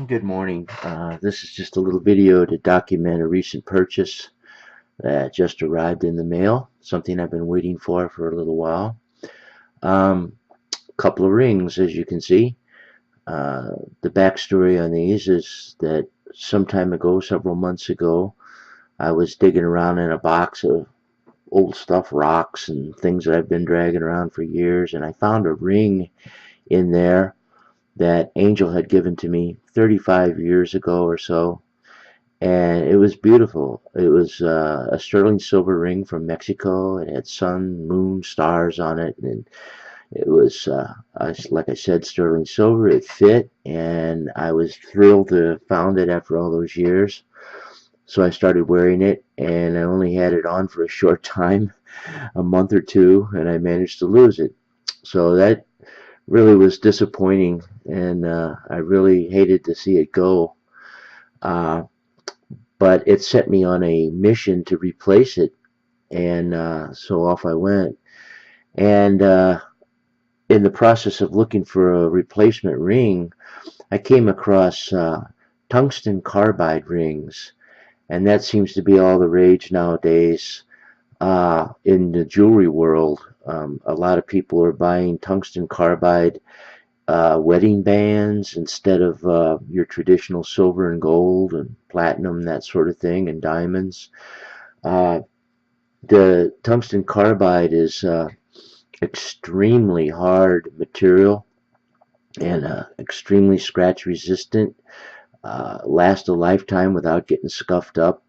Good morning. This is just a little video to document a recent purchase that just arrived in the mail, something I've been waiting for a little while. Couple of rings, as you can see. The backstory on these is that some time ago, several months ago, I was digging around in a box of old stuff, rocks and things that I've been dragging around for years, and I found a ring in there that Angel had given to me 35 years ago or so, and it was beautiful. It was a sterling silver ring from Mexico. It had sun, moon, stars on it, and it was, like I said, sterling silver. It fit, and I was thrilled to have found it after all those years. So I started wearing it, and I only had it on for a short time, a month or two, and I managed to lose it. So that really was disappointing, and I really hated to see it go. Uh, but it set me on a mission to replace it, and so off I went. And in the process of looking for a replacement ring, I came across tungsten carbide rings, and that seems to be all the rage nowadays in the jewelry world. A lot of people are buying tungsten carbide wedding bands instead of your traditional silver and gold and platinum, that sort of thing, and diamonds. Uh, the tungsten carbide is extremely hard material and extremely scratch resistant. Last a lifetime without getting scuffed up,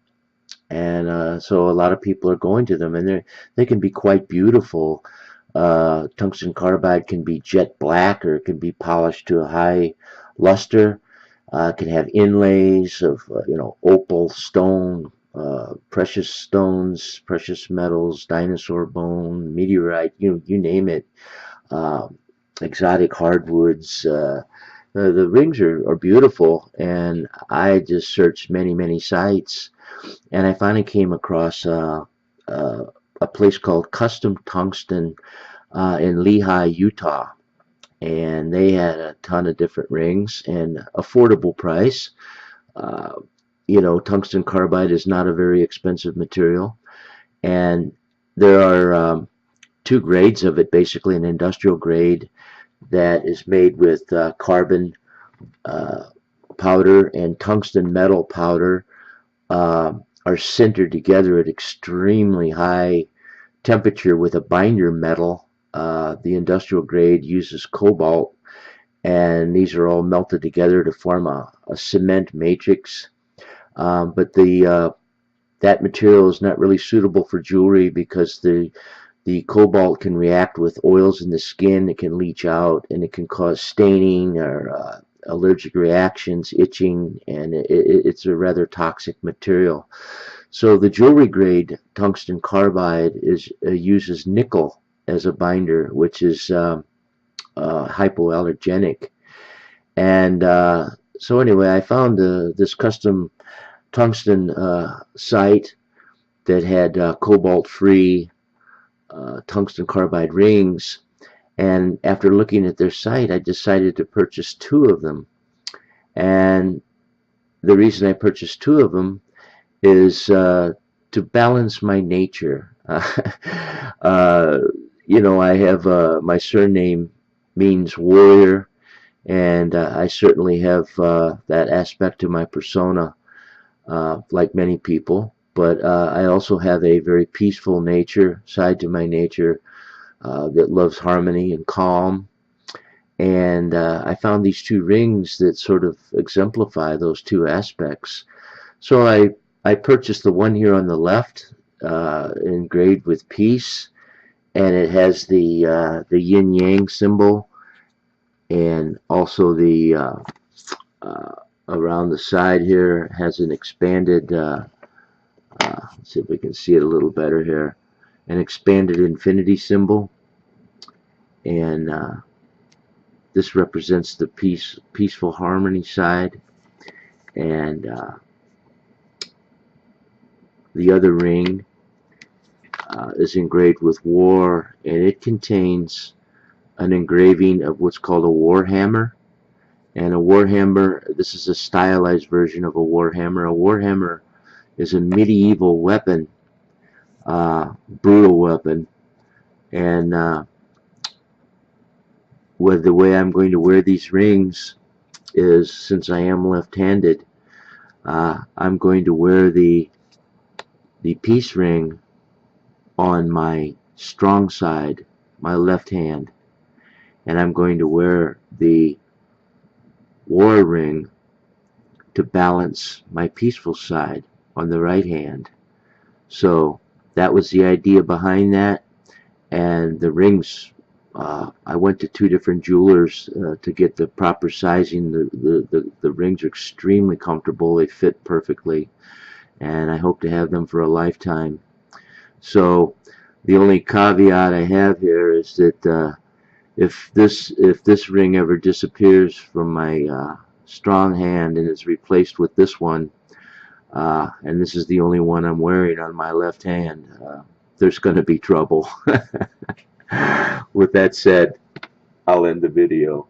and so a lot of people are going to them, and they can be quite beautiful. Tungsten carbide can be jet black, or it can be polished to a high luster. It can have inlays of opal, stone, precious stones, precious metals, dinosaur bone, meteorite, you name it. Uh, Exotic hardwoods. The rings are beautiful, and I just searched many sites, and I finally came across a place called Custom Tungsten in Lehi, Utah, and they had a ton of different rings and affordable price. Uh, Tungsten carbide is not a very expensive material, and there are two grades of it, basically an industrial grade that is made with carbon uh, powder and tungsten metal powder, are sintered together at extremely high temperature with a binder metal. The industrial grade uses cobalt, and these are all melted together to form a cement matrix. But that material is not really suitable for jewelry because the cobalt can react with oils in the skin. It can leach out, and it can cause staining or allergic reactions, itching, and it's a rather toxic material. So the jewelry grade tungsten carbide uses nickel as a binder, which is hypoallergenic. And so anyway, I found this custom tungsten site that had cobalt-free tungsten carbide rings. And after looking at their site, I decided to purchase two of them. And the reason I purchased two of them is to balance my nature. I have my surname means warrior, and I certainly have that aspect to my persona, like many people. But I also have a very peaceful nature, side to my nature, that loves harmony and calm. And I found these two rings that sort of exemplify those two aspects. So I purchased the one here on the left, engraved with peace, and it has the yin yang symbol, and also the around the side here has an expanded. Let's see if we can see it a little better here. An expanded infinity symbol, and this represents the peaceful harmony side, and the other ring is engraved with war, and it contains an engraving of what's called a war hammer, And a warhammer, this is a stylized version of a warhammer. A warhammer is a medieval weapon, brutal weapon, and with the way I'm going to wear these rings is, since I am left-handed, I'm going to wear the peace ring on my strong side, my left hand, and I'm going to wear the war ring to balance my peaceful side on the right hand. So that was the idea behind that. And the rings, I went to 2 different jewelers to get the proper sizing. The rings are extremely comfortable. They fit perfectly, and I hope to have them for a lifetime. So the only caveat I have here is that if this ring ever disappears from my strong hand and is replaced with this one, and this is the only one I'm wearing on my left hand, there's going to be trouble. With that said, I'll end the video.